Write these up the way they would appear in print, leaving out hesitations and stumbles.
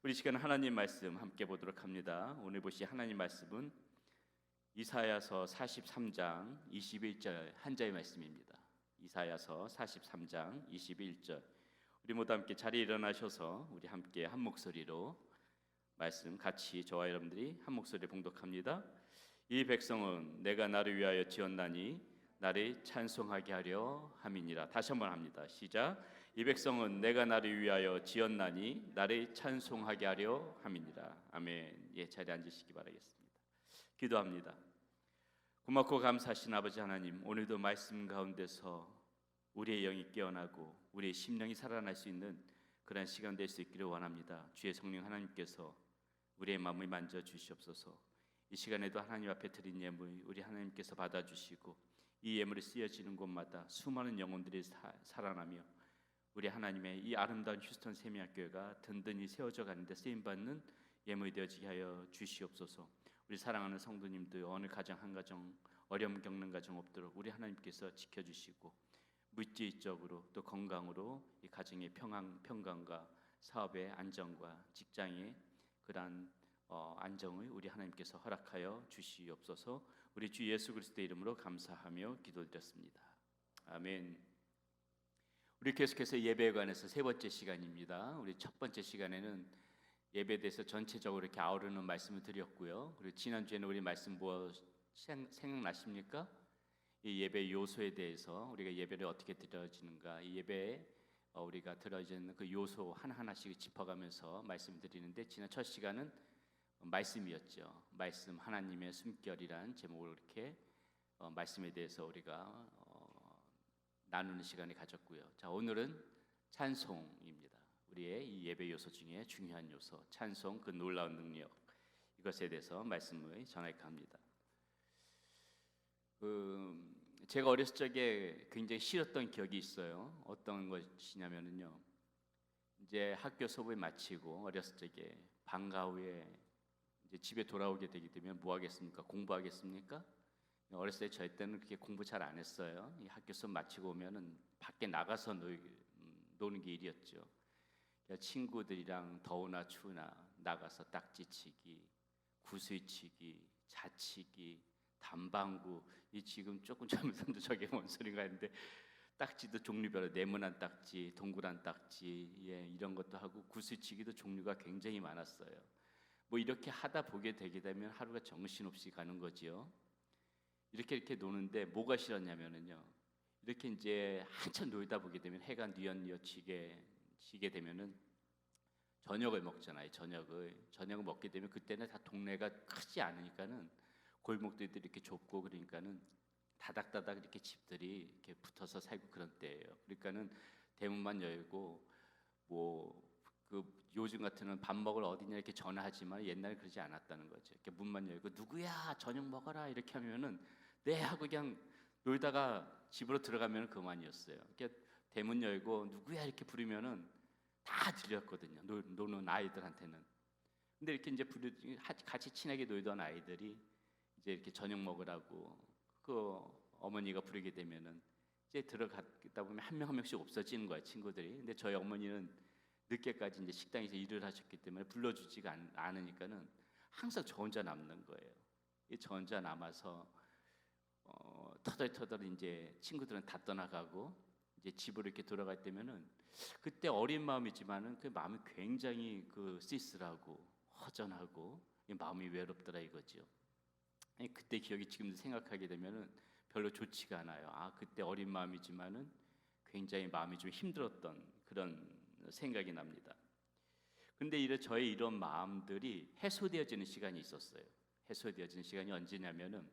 우리 시간 하나님 말씀 함께 보도록 합니다. 오늘 보실 하나님 말씀은 이사야서 43장 21절 한자의 말씀입니다. 이사야서 43장 21절. 우리 모두 함께 자리에 일어나셔서 우리 함께 한 목소리로 말씀 같이 저와 여러분들이 한 목소리로 봉독합니다. 이 백성은 내가 나를 위하여 지었나니 나를 찬송하게 하려 함이니라. 다시 한번 합니다. 시작. 이 백성은 내가 나를 위하여 지었나니 나를 찬송하게 하려 함이니라. 아멘. 예, 자리에 앉으시기 바라겠습니다. 기도합니다. 고맙고 감사하신 아버지 하나님, 오늘도 말씀 가운데서 우리의 영이 깨어나고 우리의 심령이 살아날 수 있는 그런 시간 될 수 있기를 원합니다. 주의 성령 하나님께서 우리의 마음을 만져 주시옵소서. 이 시간에도 하나님 앞에 드린 예물 우리 하나님께서 받아주시고 이 예물이 쓰여지는 곳마다 수많은 영혼들이 살아나며 우리 하나님의 이 아름다운 휴스턴 세미학교회가 든든히 세워져 가는데 쓰임받는 예물이 되어지게 하여 주시옵소서. 우리 사랑하는 성도님들 어느 가정 한 가정 어려움 겪는 가정 없도록 우리 하나님께서 지켜주시고 물질적으로 또 건강으로 이 가정의 평강과 사업의 안정과 직장의 그러한 안정을 우리 하나님께서 허락하여 주시옵소서. 우리 주 예수 그리스도의 이름으로 감사하며 기도드렸습니다. 아멘. 우리 계속해서 예배에 관해서 세 번째 시간입니다. 우리 첫 번째 시간에는 예배에 대해서 전체적으로 이렇게 아우르는 말씀을 드렸고요. 그리고 지난주에는 우리 말씀 뭐 생각나십니까? 이 예배 요소에 대해서 우리가 예배를 어떻게 드려지는가, 이 예배에 우리가 드려지는 그 요소 하나하나씩 짚어가면서 말씀드리는데, 지난 첫 시간은 말씀이었죠. 말씀, 하나님의 숨결이란 제목으로 이렇게 말씀에 대해서 우리가 나누는 시간을 가졌고요. 자, 오늘은 찬송입니다. 우리의 이 예배 요소 중에 중요한 요소, 찬송, 그 놀라운 능력, 이것에 대해서 말씀을 전할까 합니다. 제가 어렸을 적에 굉장히 싫었던 기억이 있어요. 어떤 것이냐면요, 이제 학교 수업을 마치고 어렸을 적에 방과 후에 이제 집에 돌아오게 되게 되면 뭐 하겠습니까? 공부하겠습니까? 어렸을 때 저희 때는 그렇게 공부 잘 안 했어요. 이 학교 수업 마치고 오면은 밖에 나가서 노는 게 일이었죠. 친구들이랑 더우나 추우나 나가서 딱지치기, 구슬치기, 자치기, 담방구. 이 지금 조금 젊은 사람도 저게 뭔 소린가 했는데, 딱지도 종류별로 네모난 딱지, 동그란 딱지, 이런 것도 하고 구슬치기도 종류가 굉장히 많았어요. 뭐 이렇게 하다 보게 되게 되면 하루가 정신없이 가는 거지요. 이렇게 노는데 뭐가 싫었냐면은요, 이렇게 이제 한참 놀다 보게 되면 해가 뉘엿뉘엿 지게 되면은 저녁을 먹잖아요. 저녁을 먹게 되면 그때는 다 동네가 크지 않으니까는 골목들이 이렇게 좁고 그러니까는 다닥다닥 이렇게 집들이 이렇게 붙어서 살고 그런 때예요. 그러니까는 대문만 열고 뭐 그 요즘 같으면 밥 먹으러 어디냐 이렇게 전화하지만 옛날에 그러지 않았다는 거죠. 이렇게 문만 열고 누구야 저녁 먹어라 이렇게 하면은 네 하고 그냥 놀다가 집으로 들어가면 그만이었어요. 이렇게 대문 열고 누구야 이렇게 부르면은 다 들렸거든요. 노는 아이들한테는. 근데 이렇게 이제 같이 친하게 놀던 아이들이 이제 이렇게 저녁 먹으라고 그 어머니가 부르게 되면은 이제 들어가다 보면 한 명 한 명씩 없어지는 거야, 친구들이. 근데 저희 어머니는 늦게까지 이제 식당에서 일을 하셨기 때문에 불러주지가 않으니까는 항상 저 혼자 남는 거예요. 저 혼자 남아서 터덜터덜 이제 친구들은 다 떠나가고 이제 집으로 이렇게 돌아갈 때면은 그때 어린 마음이지만은 그 마음이 굉장히 그 쓸쓸하고 허전하고 마음이 외롭더라 이거죠. 그때 기억이 지금도 생각하게 되면은 별로 좋지가 않아요. 그때 어린 마음이지만은 굉장히 마음이 좀 힘들었던 그런 생각이 납니다. 그런데 저의 이런 마음들이 해소되어지는 시간이 있었어요. 해소되어지는 시간이 언제냐면은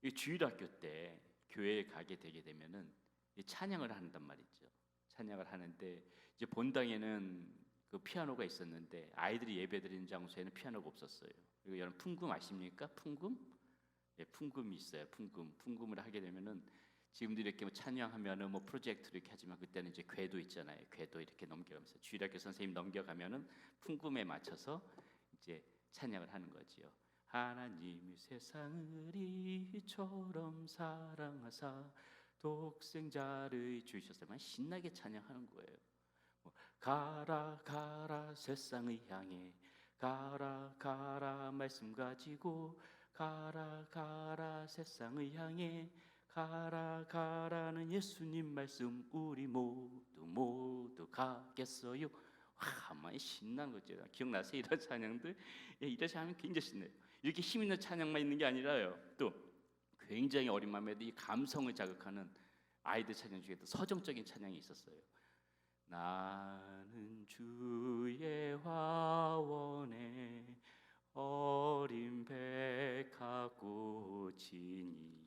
이 주일학교 때 교회에 가게 되게 되면은 이 찬양을 한단 말이죠. 찬양을 하는데 이제 본당에는 그 피아노가 있었는데 아이들이 예배드리는 장소에는 피아노가 없었어요. 그리고 여러분 풍금 아십니까? 풍금? 예, 풍금이 있어요. 풍금을 하게 되면은 지금도 이렇게 뭐 찬양하면은 뭐 프로젝트로 이렇게 하지만 그때는 이제 궤도 있잖아요. 궤도 이렇게 넘겨가면서 주일학교 선생님 넘겨가면은 풍금에 맞춰서 이제 찬양을 하는 거지요. 하나님이 세상을 이처럼 사랑하사 독생자를 주셨으면 신나게 찬양하는 거예요. 가라 가라 세상을 향해 가라 가라 말씀 가지고 가라 가라 세상을 향해 가라 가라는 예수님 말씀 우리 모두 가겠어요. 와, 많이 신나는 거죠. 기억나세요? 이런 찬양들? 예, 이런 찬양 굉장히 신나요. 이렇게 힘 있는 찬양만 있는 게 아니라요, 또 굉장히 어린 마음에도 이 감성을 자극하는 아이들 찬양 중에도 서정적인 찬양이 있었어요. 나는 주의 화원에 어린 백합꽃이니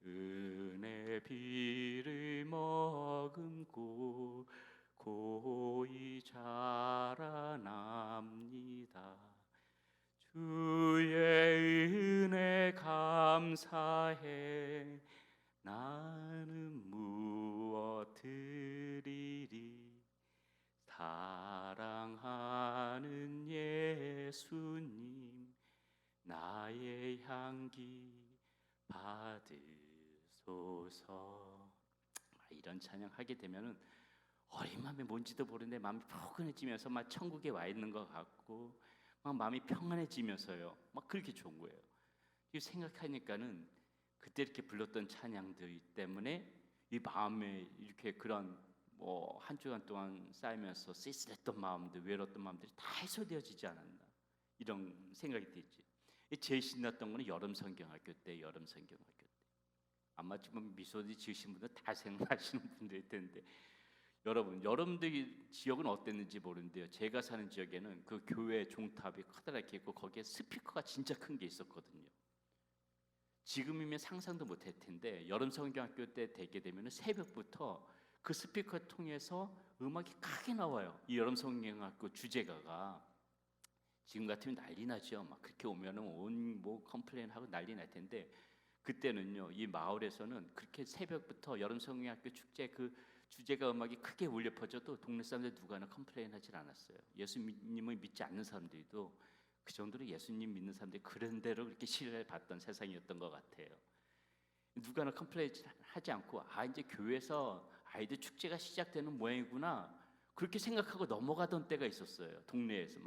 은혜 비를 머금고 고이 자라납니다. 주의 은혜 감사해 나는 무엇 드리리 사랑하는 예수님 나의 향기 받으소서. 이런 찬양 하게 되면은 어린 마음에 뭔지도 모르는데 마음이 포근해지면서 막 천국에 와 있는 것 같고 막 마음이 평안해지면서요, 막 그렇게 좋은 거예요. 이 생각하니까는 그때 이렇게 불렀던 찬양들 때문에 이 마음에 이렇게 그런 뭐 한 주간 동안 쌓이면서 쓸쓸했던 마음들, 외로웠던 마음들이 다 해소되어지지 않았나, 이런 생각이 들지. 제일 신났던 거는 여름 성경학교 때, 여름 성경학교 때. 아마 지금 미소지 지으신 분들 다 생각하시는 분들일 텐데, 여러분, 여러분들 지역은 어땠는지 모르는데요, 제가 사는 지역에는 그 교회 종탑이 커다랗게 있고 거기에 스피커가 진짜 큰 게 있었거든요. 지금이면 상상도 못할 텐데 여름 성경학교 때 되게 되면 새벽부터 그 스피커 통해서 음악이 크게 나와요. 이 여름 성경학교 주제가가 지금 같으면 난리 나죠. 막 그렇게 오면은 온 뭐 컴플레인하고 난리 날 텐데, 그때는요 이 마을에서는 그렇게 새벽부터 여름 성경학교 축제 그 주제가 음악이 크게 울려 퍼져도 동네 사람들 누가 하나 컴플레인하지 않았어요. 예수님을 믿지 않는 사람들도 그 정도로 예수님 믿는 사람들이 그런 대로 그렇게 신뢰를 받던 세상이었던 것 같아요. 누가나 컴플레인하지 않고 이제 교회에서 아이들 축제가 시작되는 모양이구나 그렇게 생각하고 넘어가던 때가 있었어요. 동네에서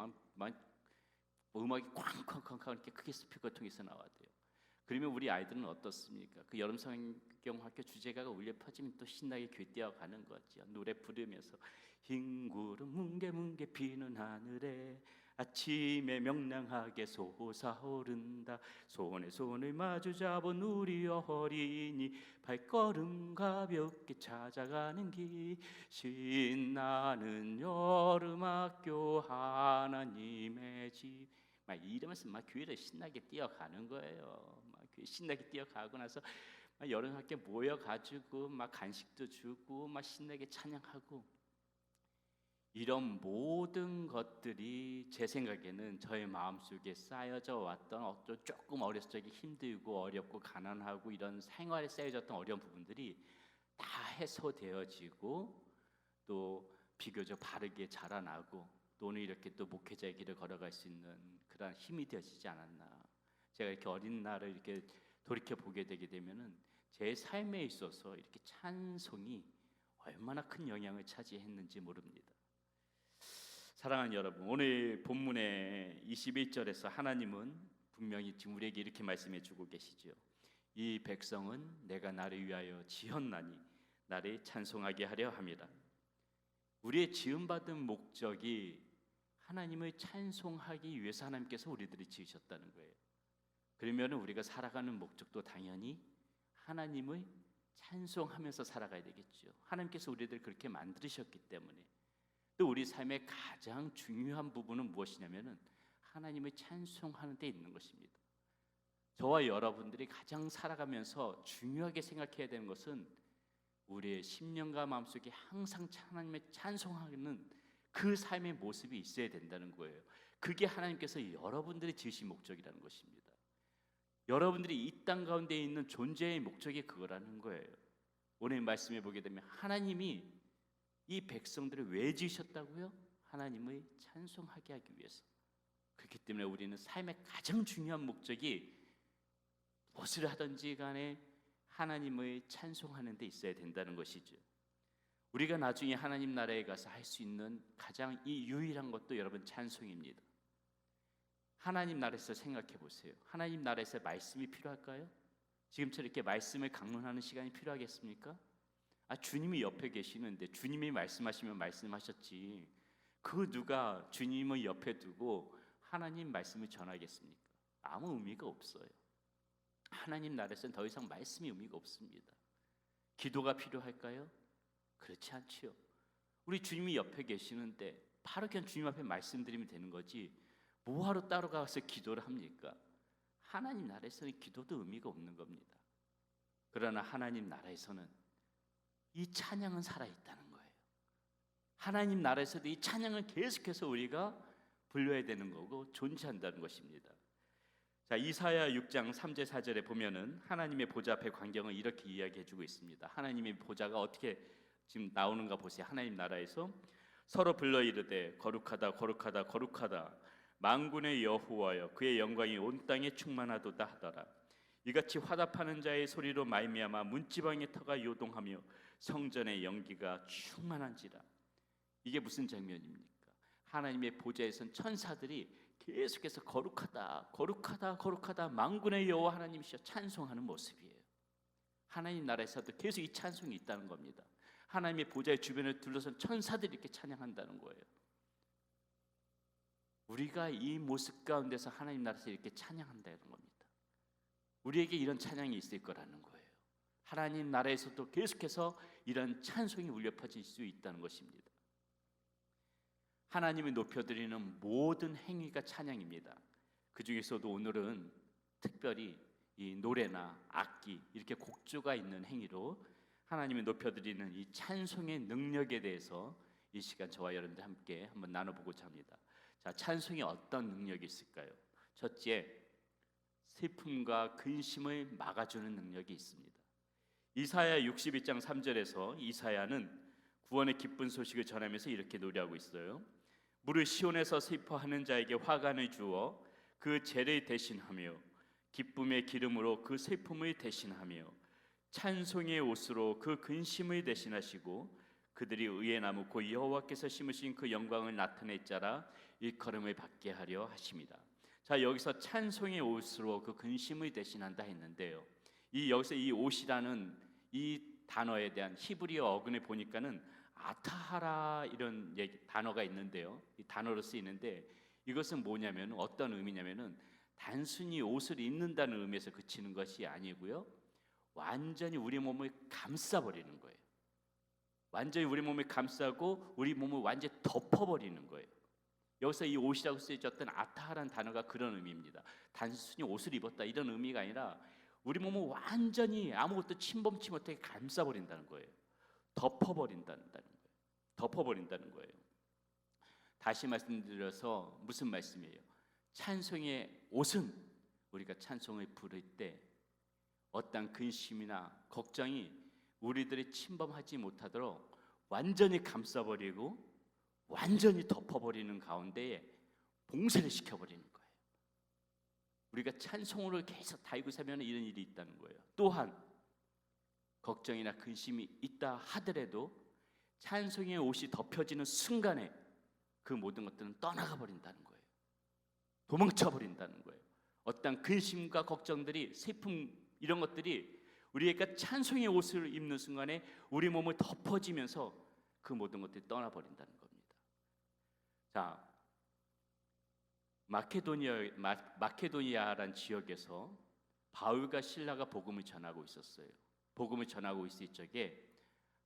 음악이 쾅쾅쾅쾅 이렇게 크게 스피커 통해서 나와도요. 그러면 우리 아이들은 어떻습니까? 그 여름 성경학교 주제가가 울려 퍼지면 또 신나게 교회 뛰어가는 거죠. 노래 부르면서 흰 구름 뭉게뭉게 피는 하늘에 아침에 명랑하게 솟아오른다. 손에 손을 마주 잡은 우리 어린이 발걸음 가볍게 찾아가는 길 신나는 여름학교 하나님의 집. 막 이러면서 막 교회를 신나게 뛰어가는 거예요. 막 교회 신나게 뛰어가고 나서 막 여름학교 모여가지고 막 간식도 주고 막 신나게 찬양하고, 이런 모든 것들이 제 생각에는 저의 마음속에 쌓여져 왔던 조금 어렸을 적에 힘들고 어렵고 가난하고 이런 생활에 쌓여졌던 어려운 부분들이 다 해소되어지고 또 비교적 바르게 자라나고 또는 이렇게 또 목회자의 길을 걸어갈 수 있는 그런 힘이 되어지지 않았나. 제가 이렇게 어린 날을 이렇게 돌이켜 보게 되게 되면은 제 삶에 있어서 이렇게 찬송이 얼마나 큰 영향을 차지했는지 모릅니다. 사랑하는 여러분, 오늘 본문의 21절에서 하나님은 분명히 지금 우리에게 이렇게 말씀해 주고 계시죠. 이 백성은 내가 나를 위하여 지었나니 나를 찬송하게 하려 함이라. 우리의 지음받은 목적이 하나님을 찬송하기 위해서 하나님께서 우리들을 지으셨다는 거예요. 그러면 우리가 살아가는 목적도 당연히 하나님을 찬송하면서 살아가야 되겠죠. 하나님께서 우리들 그렇게 만드셨기 때문에. 또 우리 삶의 가장 중요한 부분은 무엇이냐면은 하나님을 찬송하는 데 있는 것입니다. 저와 여러분들이 가장 살아가면서 중요하게 생각해야 되는 것은 우리의 심령과 마음속에 항상 하나님을 찬송하는 그 삶의 모습이 있어야 된다는 거예요. 그게 하나님께서 여러분들이 지으신 목적이라는 것입니다. 여러분들이 이 땅 가운데 있는 존재의 목적이 그거라는 거예요. 오늘 말씀해 보게 되면 하나님이 이 백성들을 왜 지으셨다고요? 하나님을 찬송하게 하기 위해서. 그렇기 때문에 우리는 삶의 가장 중요한 목적이 무엇을 하든지 간에 하나님을 찬송하는 데 있어야 된다는 것이죠. 우리가 나중에 하나님 나라에 가서 할 수 있는 가장 이 유일한 것도 여러분 찬송입니다. 하나님 나라에서 생각해 보세요. 하나님 나라에서 말씀이 필요할까요? 지금처럼 이렇게 말씀을 강론하는 시간이 필요하겠습니까? 주님이 옆에 계시는데 주님이 말씀하시면 말씀하셨지, 그 누가 주님을 옆에 두고 하나님 말씀을 전하겠습니까? 아무 의미가 없어요. 하나님 나라에서는 더 이상 말씀이 의미가 없습니다. 기도가 필요할까요? 그렇지 않지요. 우리 주님이 옆에 계시는데 바로 그냥 주님 앞에 말씀드리면 되는 거지, 뭐하러 따로 가서 기도를 합니까? 하나님 나라에서는 기도도 의미가 없는 겁니다. 그러나 하나님 나라에서는 이 찬양은 살아있다는 거예요. 하나님 나라에서도 이 찬양을 계속해서 우리가 불러야 되는 거고 존재한다는 것입니다. 자, 이사야 6장 3절 4절에 보면은 하나님의 보좌 앞의 광경을 이렇게 이야기해주고 있습니다. 하나님의 보좌가 어떻게 지금 나오는가 보세요. 하나님 나라에서 서로 불러 이르되 거룩하다 거룩하다 거룩하다 만군의 여호와여, 그의 영광이 온 땅에 충만하도다 하더라. 이같이 화답하는 자의 소리로 말미암아 문지방의 터가 요동하며 성전의 연기가 충만한지라. 이게 무슨 장면입니까? 하나님의 보좌에선 천사들이 계속해서 거룩하다 거룩하다 거룩하다 만군의 여호와 하나님이시여 찬송하는 모습이에요. 하나님 나라에서도 계속 이 찬송이 있다는 겁니다. 하나님의 보좌의 주변을 둘러선 천사들이 이렇게 찬양한다는 거예요. 우리가 이 모습 가운데서 하나님 나라에서 이렇게 찬양한다는 겁니다. 우리에게 이런 찬양이 있을 거라는 거예요. 하나님 나라에서도 계속해서 이런 찬송이 울려 퍼질 수 있다는 것입니다. 하나님을 높여드리는 모든 행위가 찬양입니다. 그 중에서도 오늘은 특별히 이 노래나 악기, 이렇게 곡조가 있는 행위로 하나님을 높여드리는 이 찬송의 능력에 대해서 이 시간 저와 여러분들 함께 한번 나눠보고자 합니다. 자, 찬송이 어떤 능력이 있을까요? 첫째, 슬픔과 근심을 막아주는 능력이 있습니다. 이사야 62장 3절에서 이사야는 구원의 기쁜 소식을 전하면서 이렇게 노래하고 있어요. 무릇 시온에서 슬퍼하는 자에게 화관을 주어 그 죄를 대신하며 기쁨의 기름으로 그 슬픔을 대신하며 찬송의 옷으로 그 근심을 대신하시고 그들이 의의 나무 곧 여호와께서 심으신 그 영광을 나타낼 자라 일컬음을 받게 하려 하십니다. 자, 여기서 찬송의 옷으로 그 근심을 대신한다 했는데요, 여기서 이 옷이라는 이 단어에 대한 히브리어 어근을 보니까는 아타하라 이런 단어가 있는데요, 이 단어로 쓰이는데 이것은 뭐냐면 어떤 의미냐면은 단순히 옷을 입는다는 의미에서 그치는 것이 아니고요, 완전히 우리 몸을 감싸버리는 거예요. 완전히 우리 몸을 감싸고 우리 몸을 완전히 덮어버리는 거예요. 여기서 이 옷이라고 쓰여졌던 아타하라는 단어가 그런 의미입니다. 단순히 옷을 입었다 이런 의미가 아니라 우리 몸을 완전히 아무것도 침범치 못하게 감싸버린다는 거예요. 덮어버린다는 거예요. 덮어버린다는 거예요. 다시 말씀드려서 무슨 말씀이에요? 찬송의 옷은 우리가 찬송을 부를 때 어떤 근심이나 걱정이 우리들이 침범하지 못하도록 완전히 감싸버리고 완전히 덮어버리는 가운데에 봉쇄를 시켜버리는 거예요. 우리가 찬송으로 계속 달고 살면 이런 일이 있다는 거예요. 또한 걱정이나 근심이 있다 하더라도 찬송의 옷이 덮여지는 순간에 그 모든 것들은 떠나가 버린다는 거예요. 도망쳐 버린다는 거예요. 어떤 근심과 걱정들이, 슬픔 이런 것들이 우리가 찬송의 옷을 입는 순간에 우리 몸을 덮어지면서 그 모든 것들이 떠나버린다는 겁니다. 자, 마케도니아란 지역에서 바울과 실라가 복음을 전하고 있었어요. 복음을 전하고 있을 적에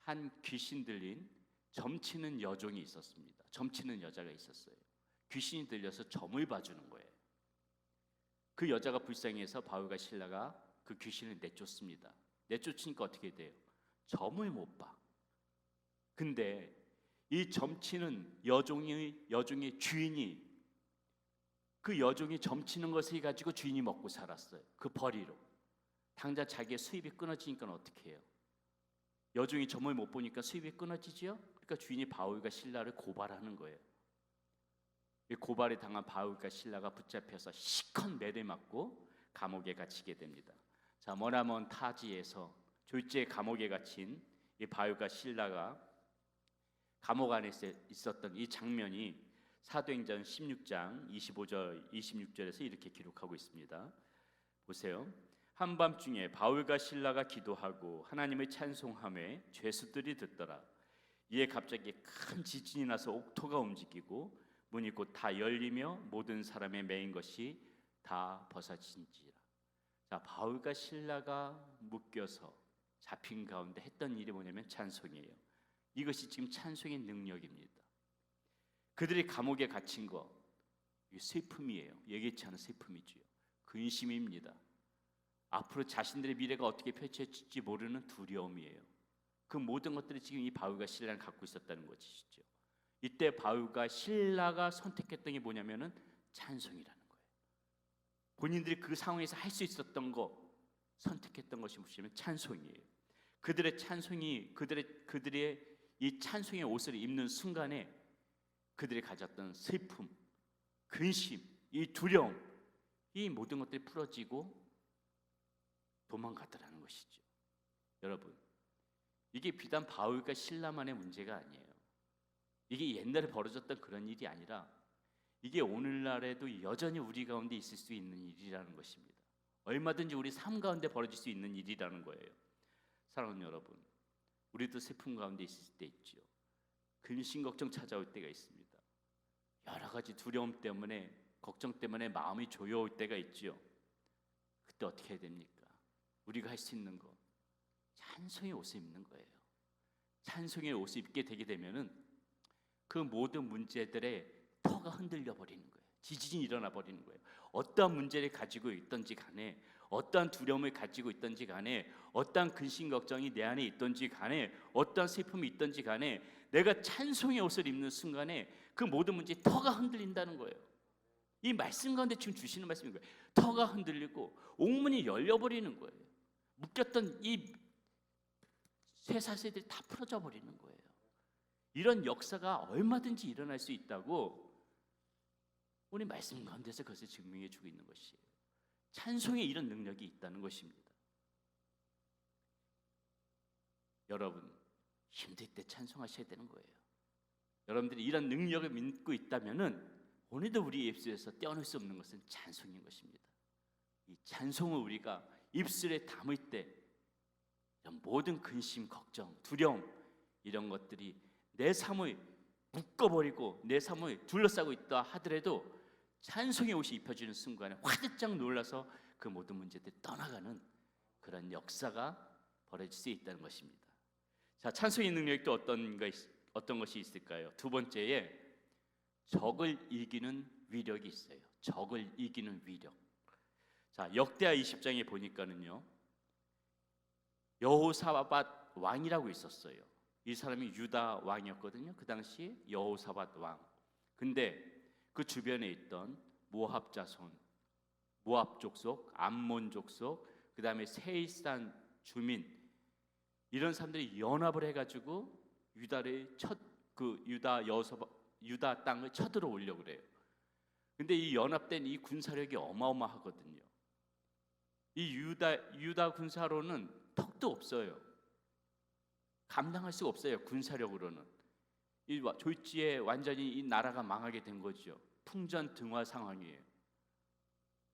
한 귀신 들린 점치는 여종이 있었습니다. 점치는 여자가 있었어요. 귀신이 들려서 점을 봐주는 거예요. 그 여자가 불쌍해서 바울과 실라가 그 귀신을 내쫓습니다. 내쫓으니까 어떻게 돼요? 점을 못 봐. 근데 이 점치는 여종의 주인이 그 여종이 점치는 것을 가지고 주인이 먹고 살았어요. 그 벌이로. 당장 자기의 수입이 끊어지니까 어떻게 해요? 여종이 점을 못 보니까 수입이 끊어지지요? 그러니까 주인이 바울과 실라를 고발하는 거예요. 이 고발에 당한 바울과 실라가 붙잡혀서 시컨 매를 맞고 감옥에 갇히게 됩니다. 자, 머나먼 타지에서 졸지에 감옥에 갇힌 이 바울과 실라가 감옥 안에 있었던 이 장면이 사도행전 16장 25절 26절에서 이렇게 기록하고 있습니다. 보세요. 한밤중에 바울과 실라가 기도하고 하나님을 찬송하며 죄수들이 듣더라. 이에 갑자기 큰 지진이 나서 옥토가 움직이고 문이 곧 다 열리며 모든 사람의 매인 것이 다 벗어진지라. 자, 바울과 실라가 묶여서 잡힌 가운데 했던 일이 뭐냐면 찬송이에요. 이것이 지금 찬송의 능력입니다. 그들이 감옥에 갇힌 거, 이게 슬픔이에요. 예기치 않은 슬픔이지요. 근심입니다. 앞으로 자신들의 미래가 어떻게 펼쳐질지 모르는 두려움이에요. 그 모든 것들이 지금 이 바울과 실라를 갖고 있었다는 것이죠. 이때 바울과 실라가 선택했던 게 뭐냐면은 찬송이라는 거예요. 본인들이 그 상황에서 할 수 있었던 거 선택했던 것이 무엇이냐면 찬송이에요. 그들의 찬송이 그들의 이 찬송의 옷을 입는 순간에 그들이 가졌던 슬픔, 근심, 이 두려움, 이 모든 것들이 풀어지고 도망가더라는 것이죠. 여러분, 이게 비단 바울과 실라만의 문제가 아니에요. 이게 옛날에 벌어졌던 그런 일이 아니라 이게 오늘날에도 여전히 우리 가운데 있을 수 있는 일이라는 것입니다. 얼마든지 우리 삶 가운데 벌어질 수 있는 일이라는 거예요. 사랑하는 여러분, 우리도 슬픔 가운데 있을 때 있죠. 근심 걱정 찾아올 때가 있습니다. 여러 가지 두려움 때문에 걱정 때문에 마음이 조여올 때가 있죠. 그때 어떻게 해야 됩니까? 우리가 할 수 있는 거 찬송의 옷을 입는 거예요. 찬송의 옷을 입게 되게 되면은 그 모든 문제들의 터가 흔들려 버리는 거예요. 지진이 일어나 버리는 거예요. 어떠한 문제를 가지고 있든지 간에, 어떠한 두려움을 가지고 있든지 간에, 어떠한 근심 걱정이 내 안에 있든지 간에, 어떠한 슬픔이 있든지 간에 내가 찬송의 옷을 입는 순간에 그 모든 문제의 터가 흔들린다는 거예요. 이 말씀 가운데 지금 주시는 말씀인 거예요. 터가 흔들리고 옥문이 열려버리는 거예요. 묶였던 이 쇠사슬들이 다 풀어져 버리는 거예요. 이런 역사가 얼마든지 일어날 수 있다고 우리 말씀 가운데서 그것을 증명해 주고 있는 것이에요. 찬송에 이런 능력이 있다는 것입니다. 여러분, 힘들 때 찬송하셔야 되는 거예요. 여러분들이 이런 능력을 믿고 있다면은 오늘도 우리 입술에서 떼어낼 수 없는 것은 찬송인 것입니다. 이 찬송을 우리가 입술에 담을 때 모든 근심, 걱정, 두려움 이런 것들이 내 삶을 묶어버리고 내 삶을 둘러싸고 있다 하더라도 찬송의 옷이 입혀지는 순간에 화들짝 놀라서 그 모든 문제들이 떠나가는 그런 역사가 벌어질 수 있다는 것입니다. 자, 찬송의 능력이 또 어떤 것이 있을까요? 두 번째에 적을 이기는 위력이 있어요. 적을 이기는 위력. 자, 역대하 20장에 보니까는요, 여호사밧 왕이라고 있었어요. 이 사람이 유다 왕이었거든요. 그 당시 여호사밧 왕. 근데 그 주변에 있던 모압 자손, 모압 족속, 암몬 족속, 그 다음에 세일산 주민 이런 사람들이 연합을 해가지고 유다 땅을 쳐들어오려고 그래요. 근데 이 연합된 이 군사력이 어마어마하거든요. 이 유다 군사로는 턱도 없어요. 감당할 수가 없어요. 군사력으로는 이 졸지에 완전히 이 나라가 망하게 된 거죠. 풍전등화 상황이에요.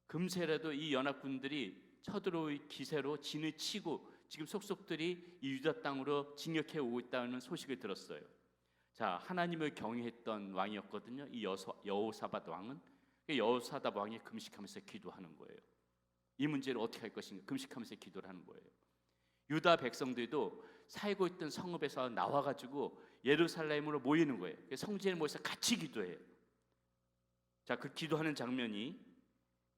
금세라도 이 연합군들이 쳐들어올 기세로 진을 치고 지금 속속들이 이 유다 땅으로 진격해 오고 있다는 소식을 들었어요. 자, 하나님을 경외했던 왕이었거든요. 이 여호사밧 왕은. 여호사밧 왕이 금식하면서 기도하는 거예요. 이 문제를 어떻게 할 것인가 금식하면서 기도를 하는 거예요. 유다 백성들도 살고 있던 성읍에서 나와가지고 예루살렘으로 모이는 거예요. 성지에 모여서 같이 기도해요. 자, 그 기도하는 장면이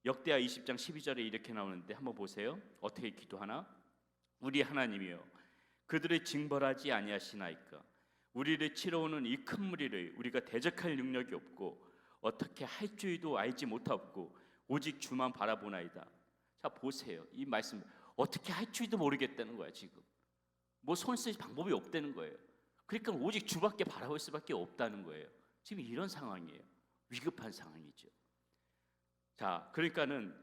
역대하 20장 12절에 이렇게 나오는데 한번 보세요. 어떻게 기도하나? 우리 하나님이여, 그들을 징벌하지 아니하시나이까? 우리를 치러오는 이 큰 무리를 우리가 대적할 능력이 없고 어떻게 할 줄도 알지 못하고 오직 주만 바라보나이다. 자, 보세요. 이 말씀 어떻게 할 줄도 모르겠다는 거야. 지금 뭐 손 쓸 방법이 없다는 거예요. 그러니까 오직 주밖에 바라볼 수밖에 없다는 거예요. 지금 이런 상황이에요. 위급한 상황이죠. 자, 그러니까는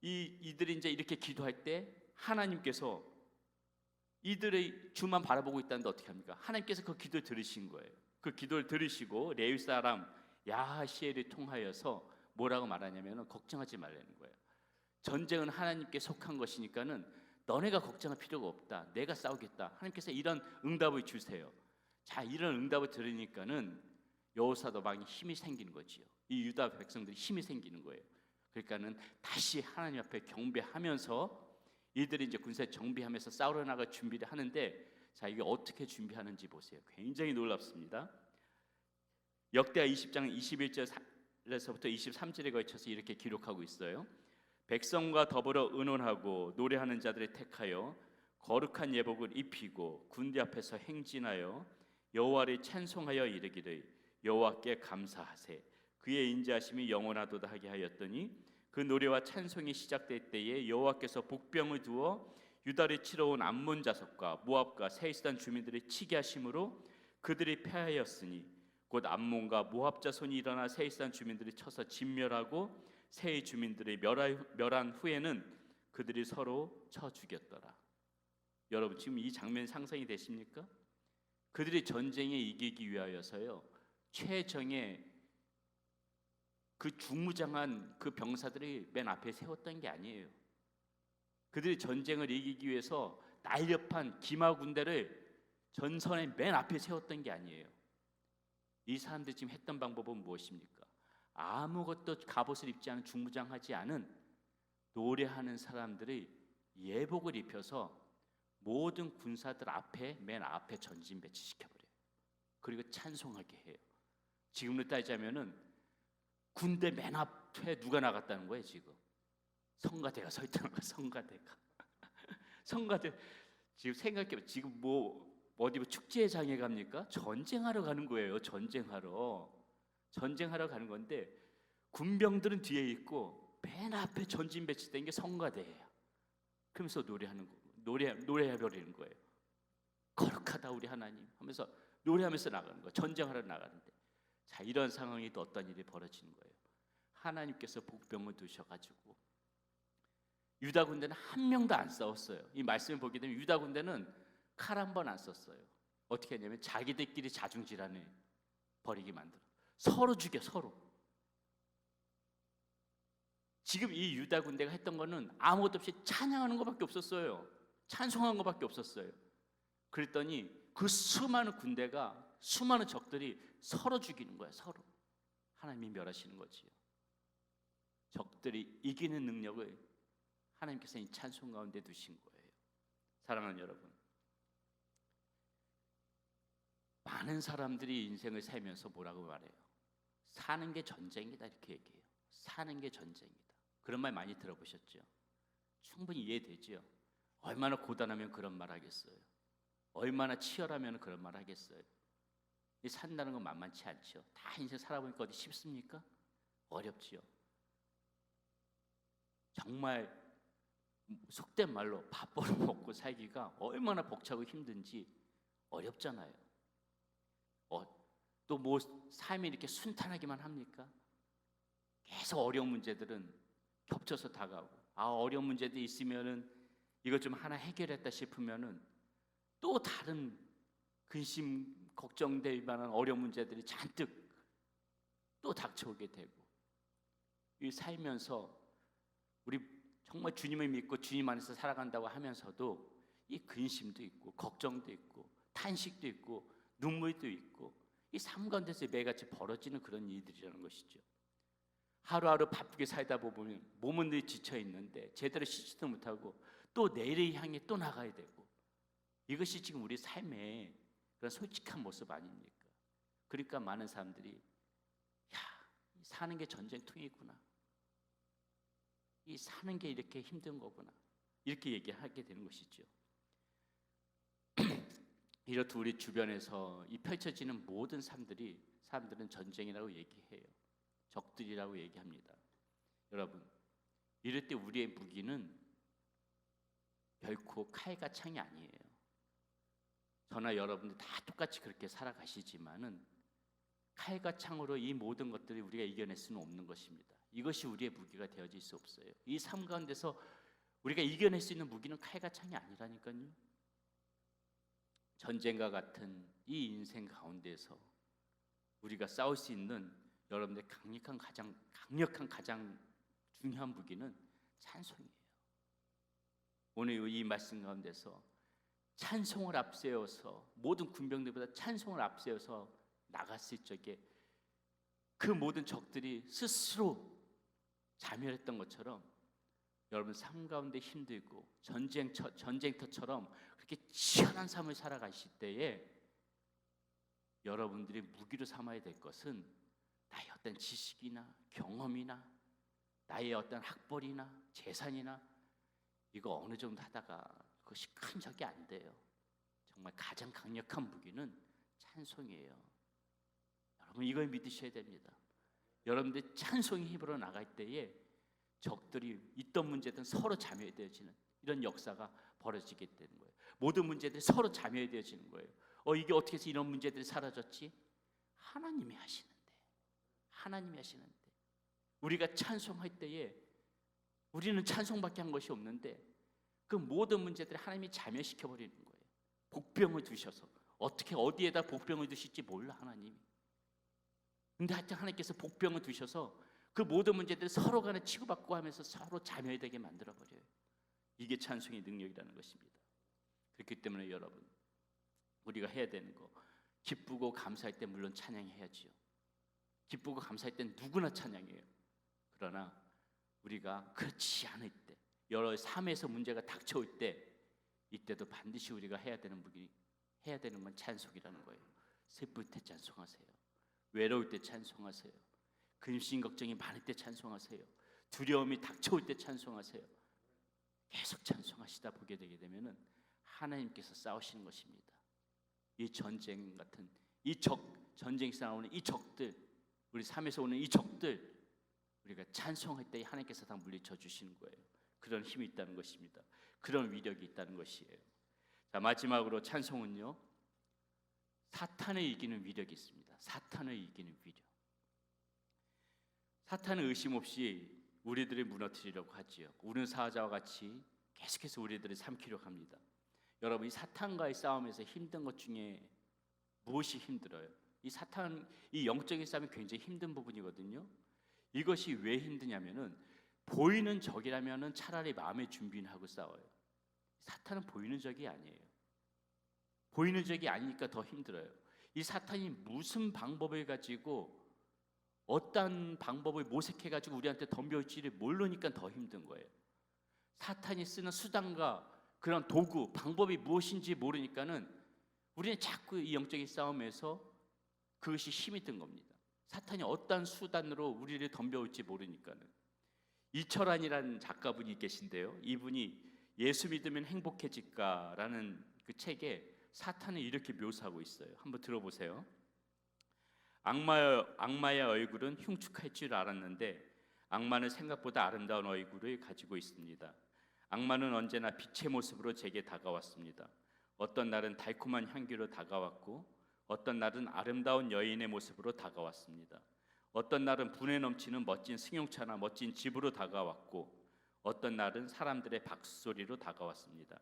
이들이 이제 이렇게 기도할 때 하나님께서 이들의 주만 바라보고 있다는데 어떻게 합니까? 하나님께서 그 기도를 들으신 거예요. 그 기도를 들으시고 레위 사람 야하시엘을 통하여서 뭐라고 말하냐면 걱정하지 말라는 거예요. 전쟁은 하나님께 속한 것이니까는 너네가 걱정할 필요가 없다. 내가 싸우겠다. 하나님께서 이런 응답을 주세요. 자, 이런 응답을 들으니까는 여호사도 막 힘이 생기는 거지요. 이 유다 백성들이 힘이 생기는 거예요. 그러니까는 다시 하나님 앞에 경배하면서 이들이 이제 군사 정비하면서 싸우러 나갈 준비를 하는데, 자, 이게 어떻게 준비하는지 보세요. 굉장히 놀랍습니다. 역대하 20장 21절에서부터 23절에 걸쳐서 이렇게 기록하고 있어요. 백성과 더불어 의논하고 노래하는 자들을 택하여 거룩한 예복을 입히고 군대 앞에서 행진하여 여호와를 찬송하여 이르기를 여호와께 감사하세. 그의 인자하심이 영원하도다 하게 하였더니 그 노래와 찬송이 시작될 때에 여호와께서 복병을 두어 유다를 치러 온 암몬 자손과 모압과 세이스단 주민들을 치게 하심으로 그들이 패하였으니 곧 암몬과 모압 자손이 일어나 세이스단 주민들을 쳐서 진멸하고 세의 주민들의 멸한 후에는 그들이 서로 쳐 죽였더라. 여러분, 지금 이 장면 상상이 되십니까? 그들이 전쟁에 이기기 위하여서요, 최정의 그 중무장한 그 병사들이 맨 앞에 세웠던 게 아니에요. 그들이 전쟁을 이기기 위해서 날렵한 기마 군대를 전선의 맨 앞에 세웠던 게 아니에요. 이 사람들이 지금 했던 방법은 무엇입니까? 아무것도 갑옷을 입지 않은 중무장하지 않은 노래하는 사람들의 예복을 입혀서 모든 군사들 앞에 맨 앞에 전진 배치시켜버려요. 그리고 찬송하게 해요. 지금으로 따지자면은 군대 맨 앞에 누가 나갔다는 거예요? 지금 성가대가 서 있다는 거예요. 성가대가 성가대. 지금 생각해보면 지금 어디 축제장에 갑니까? 전쟁하러 가는 거예요. 전쟁하러 가는 건데 군병들은 뒤에 있고 맨 앞에 전진 배치된 게 성가대예요. 그러면서 노래해버리는 거예요. 거룩하다 우리 하나님 하면서 노래하면서 나가는 거예요. 전쟁하러 나가는데, 자, 이런 상황이 또 어떤 일이 벌어지는 거예요. 하나님께서 복병을 두셔가지고 유다 군대는 한 명도 안 싸웠어요. 이 말씀을 보게 되면 유다 군대는 칼 한 번 안 썼어요. 어떻게 했냐면 자기들끼리 자중질환을 벌이게 만들어 서로 죽여, 서로. 지금 이 유다 군대가 했던 거는 아무것도 없이 찬양하는 것밖에 없었어요. 찬송하는 것밖에 없었어요. 그랬더니 그 수많은 군대가, 수많은 적들이 서로 죽이는 거야. 서로. 하나님이 멸하시는 거지요. 적들이 이기는 능력을 하나님께서 이 찬송 가운데 두신 거예요. 사랑하는 여러분, 많은 사람들이 인생을 살면서 뭐라고 말해요? 사는 게 전쟁이다, 이렇게 얘기해요. 사는 게 전쟁이다. 그런 말 많이 들어보셨죠? 충분히 이해되죠? 얼마나 고단하면 그런 말 하겠어요? 얼마나 치열하면 그런 말 하겠어요? 이 산다는 건 만만치 않죠. 다 인생 살아보니까 어디 쉽습니까? 어렵지요. 정말 속된 말로 밥 벌어먹고 살기가 얼마나 벅차고 힘든지 어렵잖아요. 또 뭐 삶이 이렇게 순탄하기만 합니까? 계속 어려운 문제들은 겹쳐서 다가오고, 어려운 문제도 있으면은 이것 좀 하나 해결했다 싶으면은 또 다른 근심 걱정될 만한 어려운 문제들이 잔뜩 또 닥쳐오게 되고, 이 살면서 우리 정말 주님을 믿고 주님 안에서 살아간다고 하면서도 이 근심도 있고 걱정도 있고 탄식도 있고 눈물도 있고, 이 삶 가운데서 매일같이 벌어지는 그런 일들이라는 것이죠. 하루하루 바쁘게 살다 보면 몸은 늘 지쳐 있는데 제대로 쉬지도 못하고 또 내일을 향해 또 나가야 되고, 이것이 지금 우리 삶의 그런 솔직한 모습 아닙니까? 그러니까 많은 사람들이 사는 게 전쟁통이구나, 이 사는 게 이렇게 힘든 거구나, 이렇게 얘기하게 되는 것이죠. 이렇듯 우리 주변에서 이 펼쳐지는 모든 사람들은 전쟁이라고 얘기해요. 적들이라고 얘기합니다. 여러분, 이럴 때 우리의 무기는 결코 칼과 창이 아니에요. 저나 여러분들 다 똑같이 그렇게 살아가시지만은 칼과 창으로 이 모든 것들을 우리가 이겨낼 수는 없는 것입니다. 이것이 우리의 무기가 되어질 수 없어요. 이 삶 가운데서 우리가 이겨낼 수 있는 무기는 칼과 창이 아니라니까요. 전쟁과 같은 이 인생 가운데서 우리가 싸울 수 있는 여러분들의 가장 중요한 무기는 찬송이에요. 오늘 이 말씀 가운데서 찬송을 앞세워서 모든 군병들보다 찬송을 앞세워서 나갔을 적에 그 모든 적들이 스스로 자멸했던 것처럼 여러분 삶 가운데 힘들고 전쟁터처럼 그렇게 치열한 삶을 살아가실 때에 여러분들이 무기로 삼아야 될 것은 나의 어떤 지식이나 경험이나 나의 어떤 학벌이나 재산이나 이거 어느 정도 하다가 그것이 큰 적이 안 돼요. 정말 가장 강력한 무기는 찬송이에요. 여러분 이걸 믿으셔야 됩니다. 여러분들 찬송의 힘으로 나갈 때에 적들이 있던 문제든 서로 자멸되어지는 이런 역사가 벌어지게 되는 거예요. 모든 문제들이 서로 자멸되어지는 거예요. 이게 어떻게 해서 이런 문제들이 사라졌지? 하나님이 하시는데 우리가 찬송할 때에 우리는 찬송밖에 한 것이 없는데 그 모든 문제들을 하나님이 자멸시켜 버리는 거예요. 복병을 두셔서 어떻게 어디에다 복병을 두실지 몰라 하나님이. 근데 하여튼 하나님께서 복병을 두셔서 그 모든 문제들을 서로 간에 치고받고 하면서 서로 자멸되게 만들어버려요. 이게 찬송의 능력이라는 것입니다. 그렇기 때문에 여러분 우리가 해야 되는 거 기쁘고 감사할 때 물론 찬양해야지요. 기쁘고 감사할 땐 누구나 찬양해요. 그러나 우리가 그렇지 않을 때 여러 삶에서 문제가 닥쳐올 때 이때도 반드시 우리가 해야 되는 건 찬송이라는 거예요. 슬플 때 찬송하세요. 외로울 때 찬송하세요. 근심 걱정이 많을 때 찬송하세요. 두려움이 닥쳐올 때 찬송하세요. 계속 찬송하시다 보게 되게 되면은 하나님께서 싸우시는 것입니다. 이 전쟁 같은 전쟁 싸우는 이 적들, 우리 삶에서 오는 이 적들 우리가 찬송할 때 하나님께서 다 물리쳐 주시는 거예요. 그런 힘이 있다는 것입니다. 그런 위력이 있다는 것이에요. 자, 마지막으로 찬송은요. 사탄을 이기는 위력이 있습니다. 사탄을 이기는 위력. 사탄은 의심 없이 우리들을 무너뜨리려고 하지요. 우는 사자와 같이 계속해서 우리들을 삼키려고 합니다. 여러분 이 사탄과의 싸움에서 힘든 것 중에 무엇이 힘들어요? 이 영적인 싸움이 굉장히 힘든 부분이거든요. 이것이 왜 힘드냐면은 보이는 적이라면은 차라리 마음의 준비는 하고 싸워요. 사탄은 보이는 적이 아니에요. 보이는 적이 아니니까 더 힘들어요. 이 사탄이 무슨 방법을 가지고 어떤 방법을 모색해 가지고 우리한테 덤벼올지를 모르니까 더 힘든 거예요. 사탄이 쓰는 수단과 그런 도구, 방법이 무엇인지 모르니까는 우리는 자꾸 이 영적인 싸움에서 그것이 힘이 든 겁니다. 사탄이 어떤 수단으로 우리를 덤벼올지 모르니까는. 이철환이라는 작가분이 계신데요. 이분이 예수 믿으면 행복해질까라는 그 책에 사탄을 이렇게 묘사하고 있어요. 한번 들어보세요. 악마의 얼굴은 흉측할 줄 알았는데 악마는 생각보다 아름다운 얼굴을 가지고 있습니다. 악마는 언제나 빛의 모습으로 제게 다가왔습니다. 어떤 날은 달콤한 향기로 다가왔고 어떤 날은 아름다운 여인의 모습으로 다가왔습니다. 어떤 날은 분에 넘치는 멋진 승용차나 멋진 집으로 다가왔고 어떤 날은 사람들의 박수소리로 다가왔습니다.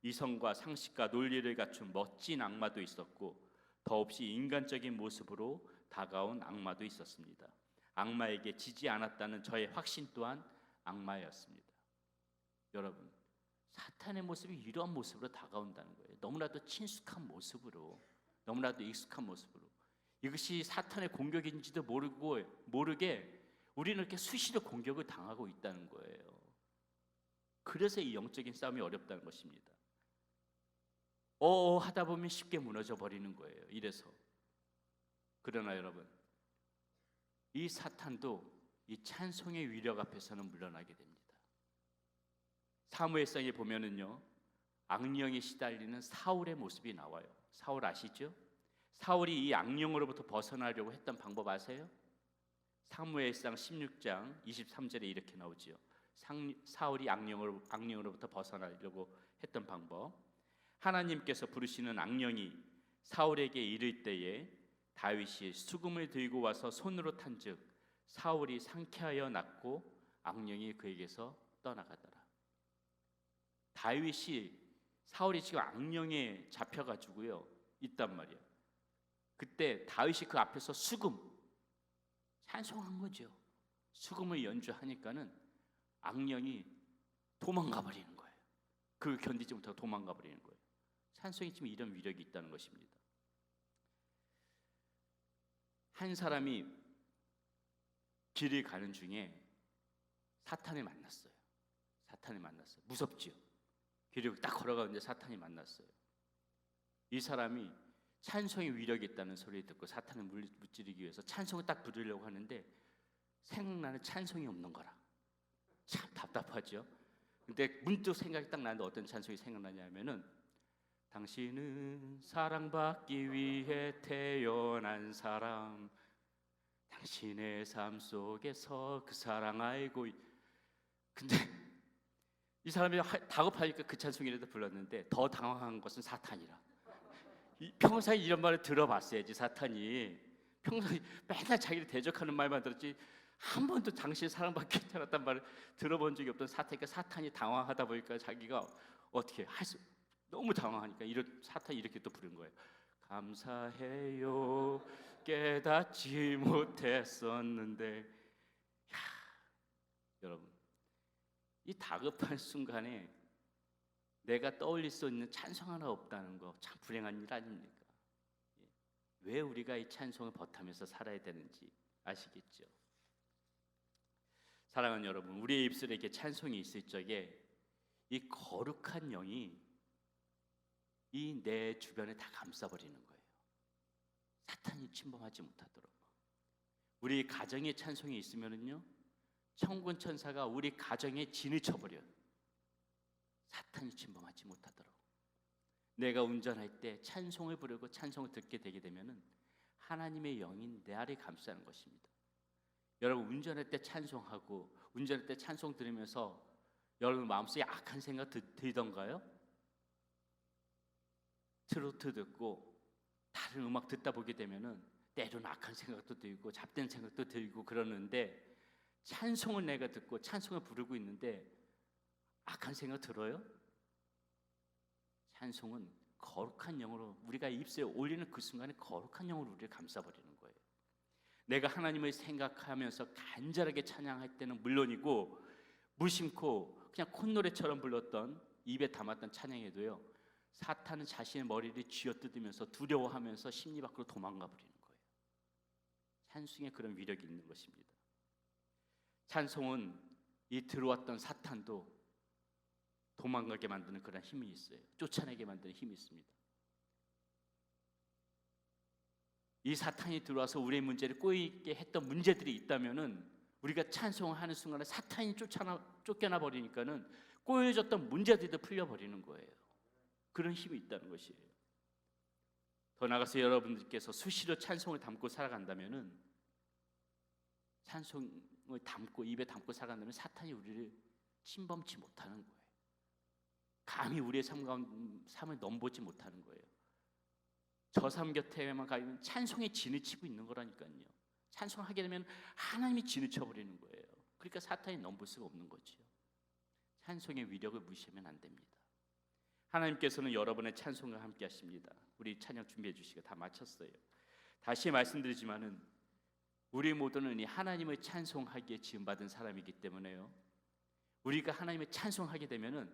이성과 상식과 논리를 갖춘 멋진 악마도 있었고 더없이 인간적인 모습으로 다가온 악마도 있었습니다. 악마에게 지지 않았다는 저의 확신 또한 악마였습니다. 여러분, 사탄의 모습이 이러한 모습으로 다가온다는 거예요. 너무나도 친숙한 모습으로, 너무나도 익숙한 모습으로. 이것이 사탄의 공격인지도 모르게 우리는 이렇게 수시로 공격을 당하고 있다는 거예요. 그래서 이 영적인 싸움이 어렵다는 것입니다. 하다 보면 쉽게 무너져 버리는 거예요. 이래서. 그러나 여러분, 이 사탄도 이 찬송의 위력 앞에서는 물러나게 됩니다. 사무엘상에 보면은요, 악령에 시달리는 사울의 모습이 나와요. 사울 아시죠? 사울이 이 악령으로부터 벗어나려고 했던 방법 아세요? 사무엘상 16장 23절에 이렇게 나오지요. 사울이 악령으로부터 벗어나려고 했던 방법. 하나님께서 부르시는 악령이 사울에게 이를 때에 다윗이 수금을 들고 와서 손으로 탄즉 사울이 상쾌하여 낫고 악령이 그에게서 떠나가더라. 사울이 지금 악령에 잡혀가지고요 있단 말이에요. 그때 다윗이 그 앞에서 찬송한 거죠. 수금을 연주하니까는 악령이 도망가 버리는 거예요. 그걸 견디지 못하고 도망가 버리는 거예요. 찬송이 지금 이런 위력이 있다는 것입니다. 한 사람이 길을 가는 중에 사탄을 만났어요. 무섭지요. 길을 딱 걸어가는데 사탄이 만났어요. 이 사람이 찬송의 위력이 있다는 소리를 듣고 사탄을 무찌르기 위해서 찬송을 딱 부르려고 하는데 생각나는 찬송이 없는 거라. 참 답답하죠. 근데 문득 생각이 딱 나는데 어떤 찬송이 생각나냐면은 당신은 사랑받기 위해 태어난 사람, 당신의 삶 속에서 그 사랑 알고 근데 이 사람이 다급하니까 그 찬송이라도 불렀는데 더 당황한 것은 사탄이라. 평소에 이런 말을 들어봤어야지. 사탄이 평소에 맨날 자기를 대적하는 말만 들었지 한 번도 당신이 사랑받기 태어났단 말을 들어본 적이 없던 사탄이니까 사탄이 당황하다 보니까 자기가 어떻게 너무 당황하니까 사탄이 이렇게 또 부른 거예요. 감사해요 깨닫지 못했었는데. 여러분, 이 다급한 순간에 내가 떠올릴 수 있는 찬송 하나 없다는 거 참 불행한 일 아닙니까? 왜 우리가 이 찬송을 버타면서 살아야 되는지 아시겠죠? 사랑하는 여러분, 우리의 입술에 이렇게 찬송이 있을 적에 이 거룩한 영이 이 내 주변에 다 감싸버리는 거예요. 사탄이 침범하지 못하도록. 우리 가정에 찬송이 있으면은요, 천군 천사가 우리 가정에 진을 쳐버려요. 사탄이 침범하지 못하도록. 내가 운전할 때 찬송을 부르고 찬송을 듣게 되게 되면은 하나님의 영이 내 아래 감싸는 것입니다. 여러분, 운전할 때 찬송하고 운전할 때 찬송 들으면서 여러분 마음속에 악한 생각 들던가요? 트로트 듣고 다른 음악 듣다 보게 되면은 때로는 악한 생각도 들고 잡된 생각도 들고 그러는데, 찬송을 내가 듣고 찬송을 부르고 있는데 악한 생각 들어요? 찬송은 거룩한 영으로 우리가 입술에 올리는 그 순간에 거룩한 영으로 우리를 감싸버리는 거예요. 내가 하나님을 생각하면서 간절하게 찬양할 때는 물론이고, 무심코 그냥 콧노래처럼 불렀던 입에 담았던 찬양에도요, 사탄은 자신의 머리를 쥐어뜯으면서 두려워하면서 심리 밖으로 도망가 버리는 거예요. 찬송에 그런 위력이 있는 것입니다. 찬송은 이 들어왔던 사탄도 도망가게 만드는 그런 힘이 있어요. 쫓아내게 만드는 힘이 있습니다. 이 사탄이 들어와서 우리의 문제를 꼬이게 했던 문제들이 있다면은 우리가 찬송을 하는 순간에 사탄이 쫓겨나 버리니까는 꼬여졌던 문제들도 풀려 버리는 거예요. 그런 힘이 있다는 것이에요. 더 나아가서 여러분들께서 수시로 찬송을 담고 살아간다면은, 찬송을 담고 입에 담고 살아간다면 사탄이 우리를 침범치 못하는 거예요. 감히 우리의 삶을 넘보지 못하는 거예요. 저 삶 곁에만 가 있는 찬송의 진을 치고 있는 거라니까요. 찬송하게 되면 하나님이 진을 쳐버리는 거예요. 그러니까 사탄이 넘볼 수가 없는 거죠. 찬송의 위력을 무시하면 안 됩니다. 하나님께서는 여러분의 찬송과 함께 하십니다. 우리 찬양 준비해 주시고 다 마쳤어요. 다시 말씀드리지만은 우리 모두는 이 하나님을 찬송하기에 지음받은 사람이기 때문에요, 우리가 하나님을 찬송하게 되면은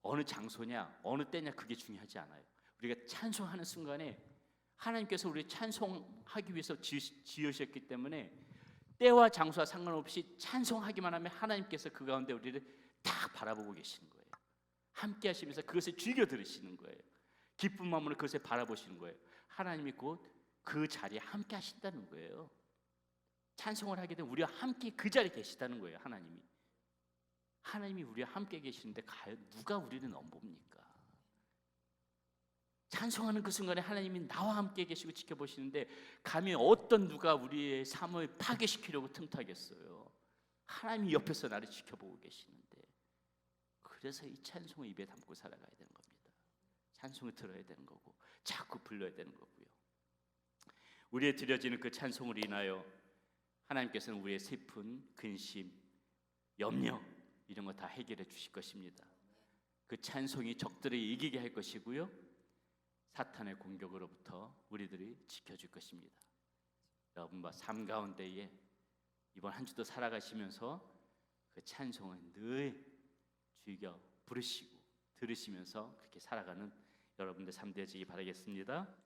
어느 장소냐 어느 때냐 그게 중요하지 않아요. 우리가 찬송하는 순간에 하나님께서 우리 찬송하기 위해서 지으셨기 때문에 때와 장소와 상관없이 찬송하기만 하면 하나님께서 그 가운데 우리를 딱 바라보고 계시는 거예요. 함께 하시면서 그것을 즐겨 들으시는 거예요. 기쁜 마음으로 그것을 바라보시는 거예요. 하나님이 곧 그 자리에 함께 하신다는 거예요. 찬송을 하게 되면 우리와 함께 그 자리에 계시다는 거예요. 하나님이 우리와 함께 계시는데 과연 누가 우리를 넘봅니까? 찬송하는 그 순간에 하나님이 나와 함께 계시고 지켜보시는데 감히 어떤 누가 우리의 삶을 파괴시키려고 틈타겠어요? 하나님이 옆에서 나를 지켜보고 계시는데, 그래서 이 찬송을 입에 담고 살아가야 되는 겁니다. 찬송을 들어야 되는 거고 자꾸 불러야 되는 거고요. 우리의 드려지는 그 찬송을 인하여 하나님께서는 우리의 슬픈, 근심, 염려 이런 거 다 해결해 주실 것입니다. 그 찬송이 적들을 이기게 할 것이고요, 사탄의 공격으로부터 우리들이 지켜줄 것입니다. 여러분, 삶 가운데에 이번 한 주도 살아가시면서 그 찬송을 늘 즐겨 부르시고 들으시면서 그렇게 살아가는 여러분들 삶 되시기 바라겠습니다.